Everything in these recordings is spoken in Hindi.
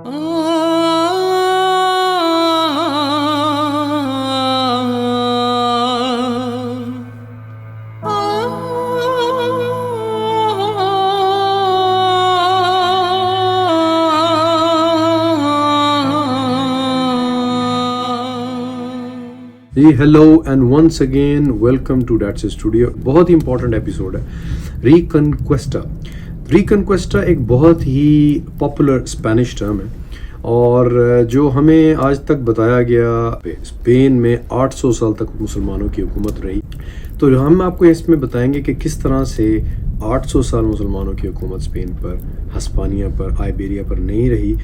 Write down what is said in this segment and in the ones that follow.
Ji hello and once again welcome to Dats studio. बहुत ही इंपॉर्टेंट एपिसोड है रिकनक्वेस्टा। रिकनक्वेस्टा एक बहुत ही पॉपुलर स्पेनिश टर्म है और जो हमें आज तक बताया गया स्पेन में 800 साल तक मुसलमानों की हुकूमत रही। तो हम आपको इसमें बताएंगे कि किस तरह से 800 साल मुसलमानों की हुकूमत स्पेन पर, हिस्पानिया पर, आइबेरिया पर नहीं रही।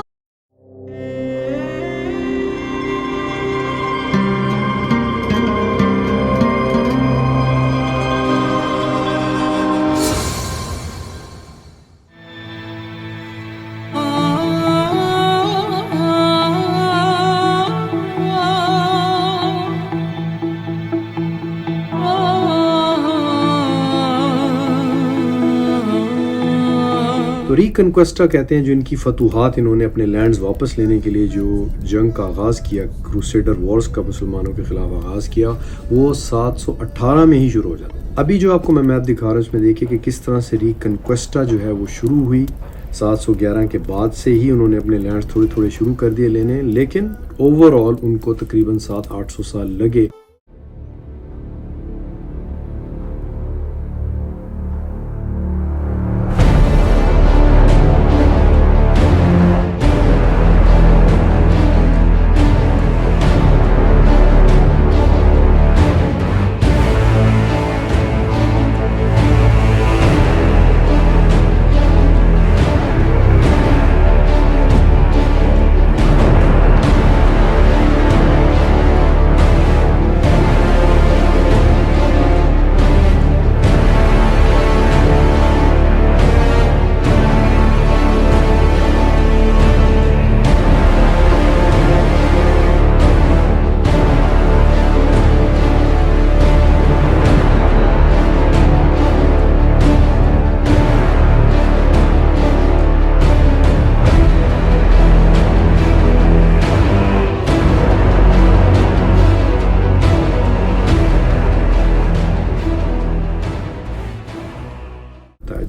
तो रिकनक्वेस्टा कहते हैं जो इनकी फतूहात, इन्होंने अपने लैंड्स वापस लेने के लिए जो जंग का आगाज़ किया, क्रूसेडर वॉर्स का मुसलमानों के खिलाफ आगाज़ किया, वो 718 में ही शुरू हो जाता है। अभी जो आपको मैं मैप दिखा रहा हूँ उसमें देखिए कि किस तरह से रिकनक्वेस्टा जो है वो शुरू हुई। 711 के बाद से ही उन्होंने अपने लैंड्स थोड़े थोड़े शुरू कर दिए लेने, लेकिन ओवरऑल उनको तकरीबन 700-800 साल लगे।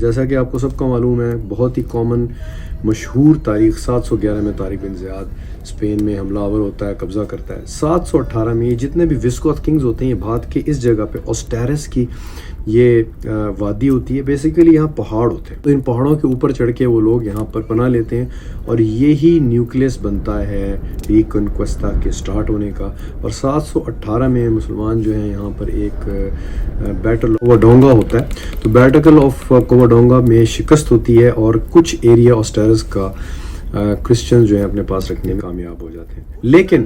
जैसा कि आपको सबको मालूम है, बहुत ही कॉमन मशहूर तारीख 711 में तारिक बिन ज़ियाद स्पेन में हमलावर होता है, कब्ज़ा करता है। 718 में ये जितने भी विस्कोथ किंग्स होते हैं, ये भाग के इस जगह पे ऑस्टेरस की ये वादी होती है, बेसिकली यहाँ पहाड़ होते हैं। तो इन पहाड़ों के ऊपर चढ़ के वो लोग यहाँ पर पनाह लेते हैं और यही न्यूक्लियस बनता है रिकनक्वेस्टा के स्टार्ट होने का। और 718 में मुसलमान जो हैं यहाँ पर एक बैटल कोवाडोंगा होता है। तो बैटल ऑफ कोवाडोंगा में शिकस्त होती है और कुछ एरिया ऑस्टेरस का क्रिश्चियन जो है अपने पास रखने में कामयाब हो जाते हैं। लेकिन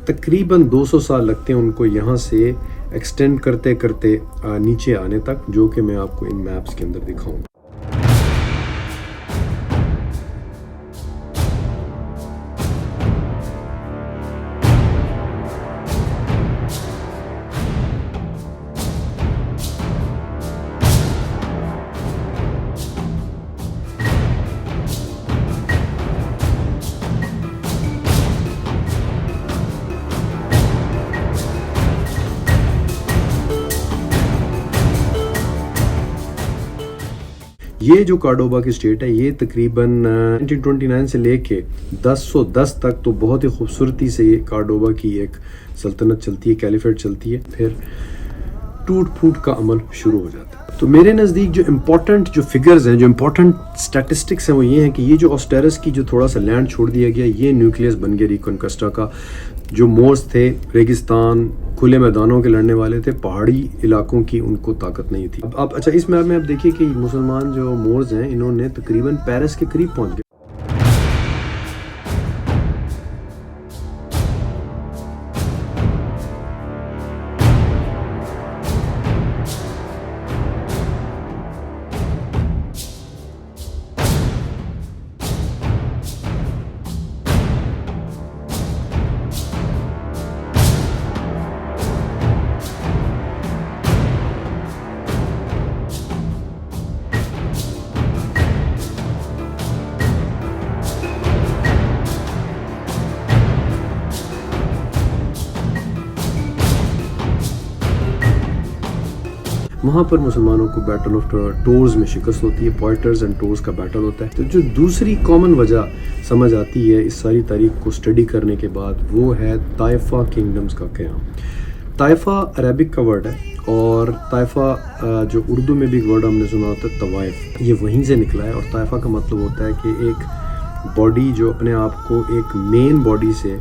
तकरीबन 200 साल लगते हैं उनको यहाँ से एक्सटेंड करते करते नीचे आने तक, जो कि मैं आपको इन मैप्स के अंदर दिखाऊंगा। ये जो कार्डोबा की स्टेट है, ये तकरीबन 1929 से लेके 1010 तक तो बहुत ही खूबसूरती से ये कार्डोबा की एक सल्तनत चलती है, कैलिफेट चलती है। फिर टूट फूट का अमल शुरू हो जाता है। तो मेरे नज़दीक जो इम्पोर्टेंट जो फिगर्स हैं, जो इम्पोर्टेंट स्टैटिस्टिक्स हैं, वो ये हैं कि ये जो ऑस्टेरस की जो थोड़ा सा लैंड छोड़ दिया गया, ये न्यूक्लियस बन गया रिकनक्वेस्टा का। जो मोर्स थे, रेगिस्तान, खुले मैदानों के लड़ने वाले थे, पहाड़ी इलाकों की उनको ताकत नहीं थी। अब अच्छा, इस मैप में आप देखिए कि मुसलमान जो मोर्स हैं, इन्होंने तकरीबन पेरिस के करीब पहुंच गए। वहाँ पर मुसलमानों को बैटल ऑफ टोर्स में शिकस्त होती है, पॉइंटर्स एंड टोर्स का बैटल होता है। तो जो दूसरी कॉमन वजह समझ आती है इस सारी तारीख को स्टडी करने के बाद, वो है ताइफा किंगडम्स का क़याम। ताइफा अरबिक का वर्ड है, और ताइफा जो उर्दू में भी वर्ड हमने सुना होता है तवाइफ, ये वहीं से निकला है। और ताइफा का मतलब होता है कि एक बॉडी जो अपने आप को एक मेन बॉडी से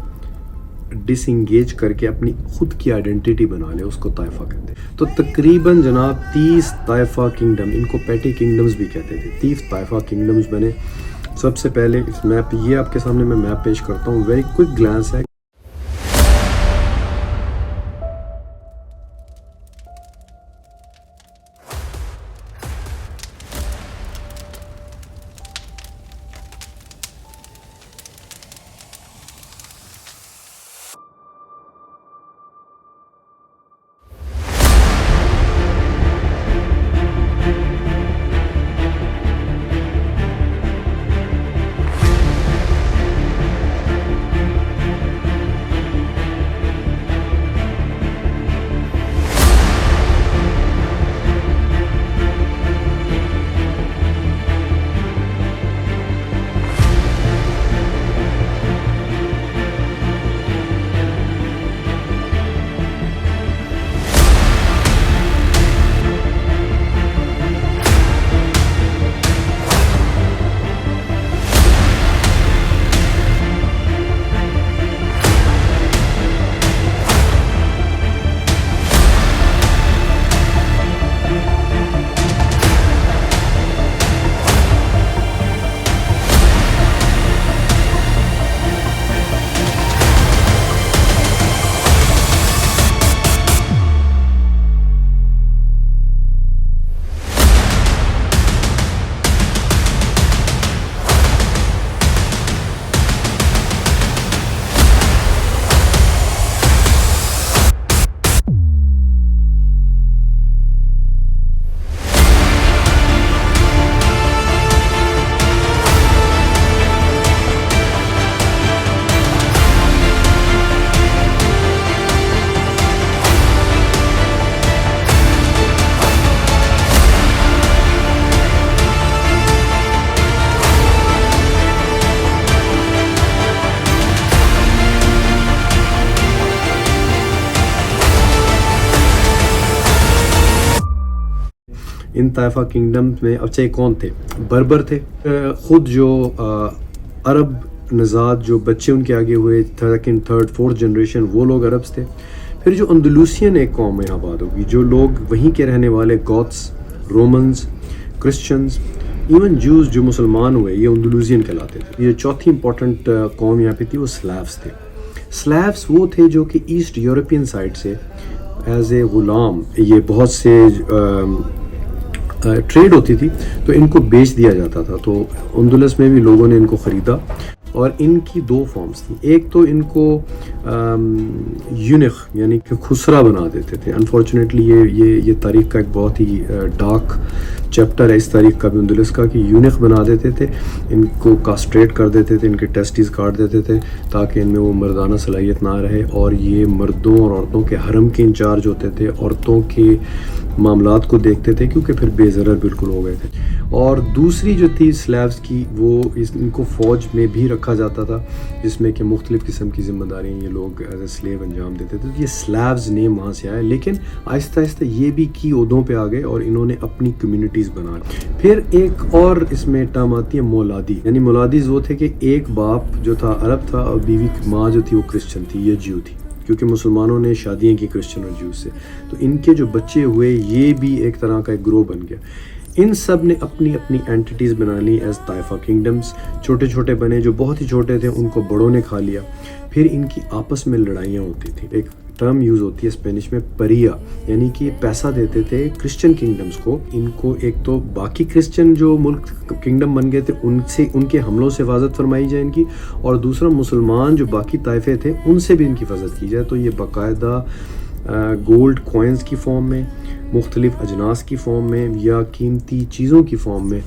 डिसंगेज करके अपनी खुद की आइडेंटिटी बना ले, उसको ताइफा कहते हैं। तो तकरीबन जनाब 30 ताइफा किंगडम, इनको पेटी किंगडम्स भी कहते थे, 30 ताइफा किंगडम्स बने। सबसे पहले इस मैप, ये आपके सामने मैं मैप पेश करता हूँ, वेरी क्विक ग्लांस है। इन ताइफा किंगडम में अच्छा कौन थे? बर्बर थे। ख़ुद जो अरब नज़ाद जो बच्चे उनके आगे हुए, सेकंड थर्ड फोर्थ जनरेशन, वो लोग अरब्स थे। फिर जो अंदलूसियन एक कौम यहाँ आबाद होगी, जो लोग वहीं के रहने वाले, goths, Romans, Christians, even juice जो मुसलमान हुए, ये अंदलूसियन कहलाते थे। ये चौथी इंपॉर्टेंट कौम यहाँ पे थी, वो स्लैव्स थे। स्लैव्स वो थे जो कि ईस्ट यूरोपियन साइड से एज ए ग़ुलाम, ये बहुत से ट्रेड होती थी तो इनको बेच दिया जाता था। तो अंदलस में भी लोगों ने इनको ख़रीदा, और इनकी दो फॉर्म्स थी। एक तो इनको यूनिक यानी कि खुसरा बना देते थे। अनफॉर्चुनेटली ये तारीख़ का एक बहुत ही डार्क चैप्टर है इस तारीख़ का भी अंदलस का, कि यूनिक बना देते थे, इनको कास्ट्रेट कर देते थे, इनके टेस्टिस काट देते थे ताकि इनमें वो मर्दाना सलाहियत ना रहे, और ये मर्दों और औरतों के हरम के इंचार्ज होते थे, औरतों के मामलात को देखते थे, क्योंकि फिर बेज़रर बिल्कुल हो गए थे। और दूसरी जो थी स्लैव्स की, वो इनको फ़ौज में भी रखा जाता था, जिसमें कि मुख्तलिफ़ किस्म की ज़िम्मेदारियाँ ये लोग एज ए स्लेव अंजाम देते थे। तो ये स्लैव्स नेम वहाँ से आया, लेकिन आहिस्ता आहिस्ता ये भी की ओहदों पे आ गए और इन्होंने अपनी कम्युनिटीज़ बना ली। फिर एक और इसमें टर्म आती है मौलादी, यानी मौलादीज़ वो थे कि एक बाप जो था अरब था और बीवी माँ जो थी वो क्रिश्चन थी, ये ज्यू थी, क्योंकि मुसलमानों ने शादियाँ की क्रिश्चियन और ज्यूज से, तो इनके जो बच्चे हुए ये भी एक तरह का एक ग्रोह बन गया। इन सब ने अपनी अपनी एंटिटीज़ बना ली एज ताइफा किंगडम्स। छोटे छोटे बने, जो बहुत ही छोटे थे उनको बड़ों ने खा लिया। फिर इनकी आपस में लड़ाइयाँ होती थी। एक टर्म यूज़ होती है स्पेनिश में परिया, यानी कि पैसा देते थे क्रिश्चियन किंगडम्स को। इनको एक तो बाकी क्रिश्चियन जो मुल्क किंगडम बन गए थे उनसे, उनके हमलों से हिफाजत फरमाई जाए इनकी, और दूसरा मुसलमान जो बाकी ताइफे थे उनसे भी इनकी हिफाजत की जाए। तो ये बाकायदा गोल्ड कॉइन्स की फॉर्म में, मुख्तलिफ अजनास की फॉर्म में, या कीमती चीज़ों की फॉर्म में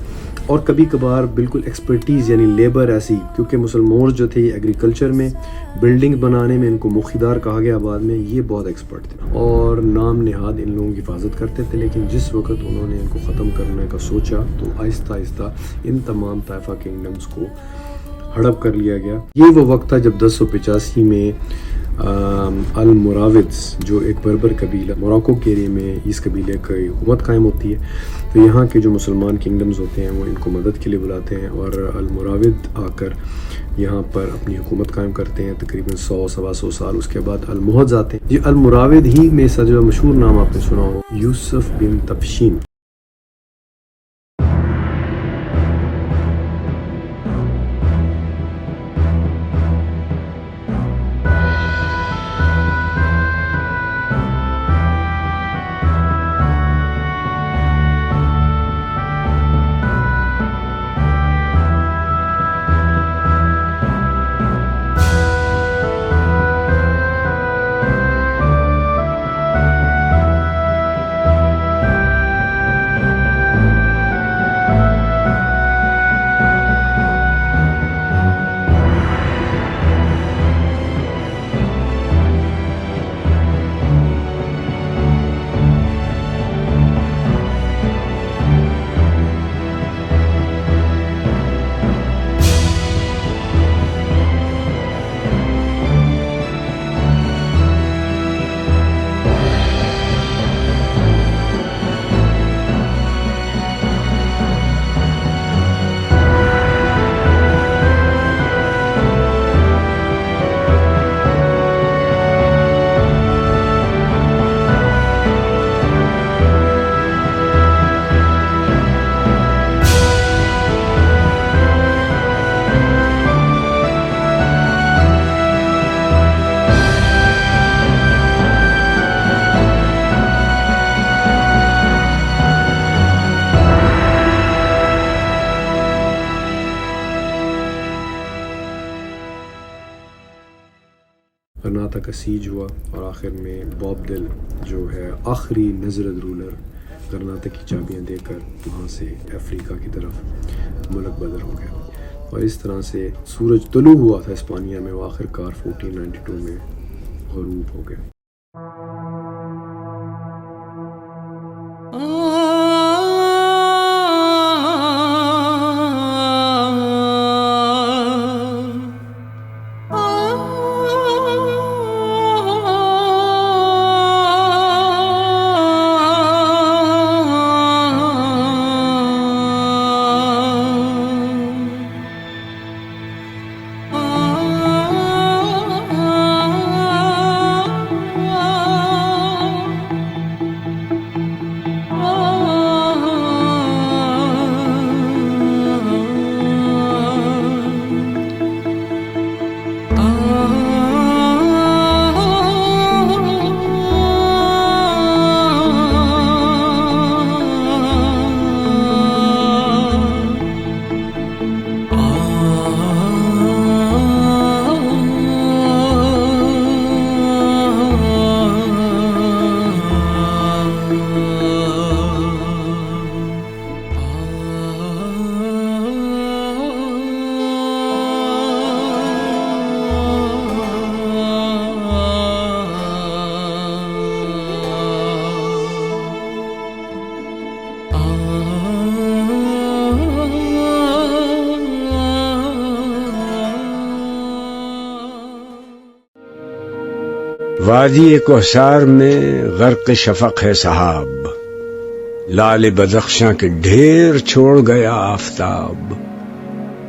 और कभी कभार बिल्कुल एक्सपर्टीज़ यानी लेबर ऐसी, क्योंकि मुसलमान जो थे एग्रीकल्चर में, बिल्डिंग बनाने में इनको मुखिदार कहा गया बाद में, ये बहुत एक्सपर्ट थे और नाम नहाद इन लोगों की हिफाजत करते थे। लेकिन जिस वक्त उन्होंने इनको ख़त्म करने का सोचा तो आहिस्ता आहिस्ता इन तमाम ताइफा किंगडम्स को हड़प कर लिया गया। ये वो वक्त था जब 1085 में अल मुराविद्स जो एक बर्बर कबीला मोरक्को के एरिया में, इस कबीले की हुकूमत कायम होती है। तो यहाँ के जो मुसलमान किंगडम्स होते हैं वो इनको मदद के लिए बुलाते हैं और अल मुराविद आकर यहाँ पर अपनी हुकूमत कायम करते हैं तकरीबन 100-125 साल। उसके बाद अल मुहद्द आते हैं। ये अल मुराविद ही में से जो मशहूर नाम आपने सुना हो, यूसुफ बिन तफशीन। कर्नाटक का सीज हुआ और आखिर में बॉब दिल जो है आखिरी नजरत रूलर, कर्नाटक की चाबियां देकर वहाँ से अफ्रीका की तरफ मुल्क बदर हो गया। और इस तरह से सूरज तुलू हुआ था इस्पानिया में, वो आखिरकार 1492 में ग़रूब हो गया। वादी कोहसार में गर्क शफक है सहाब, लाल बदख्शां के ढेर छोड़ गया आफताब।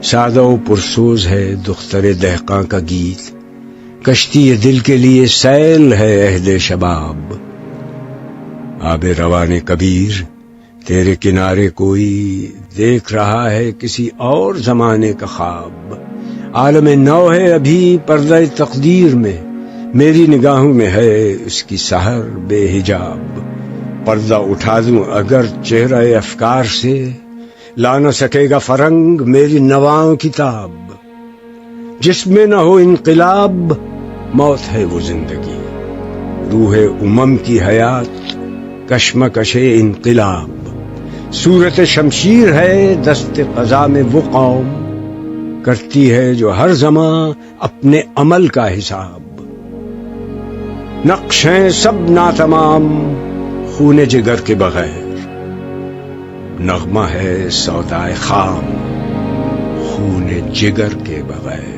सादा व पुरसोज है दुख्तरे दहकां का गीत, कश्ती दिल के लिए सैल है अहदे शबाब। आबे रवाने कबीर तेरे किनारे कोई देख रहा है किसी और जमाने का ख्वाब। आलम नौ है अभी पर्दा तकदीर में, मेरी निगाहों में है उसकी सहर बेहिजाब। पर्दा उठा दूं अगर चेहरा अफकार से, ला न सकेगा फरंग मेरी नवाओं किताब। जिसमें न हो इनकलाब मौत है वो जिंदगी, रूह उमम की हयात कश्मकशे इनकलाब। सूरत शमशीर है दस्त क़ज़ा में वो कौम, करती है जो हर ज़मां अपने अमल का हिसाब। नक्श हैं सब नातमाम खूने जिगर के बगैर, नगमा है सौदाए खाम खूने जिगर के बगैर।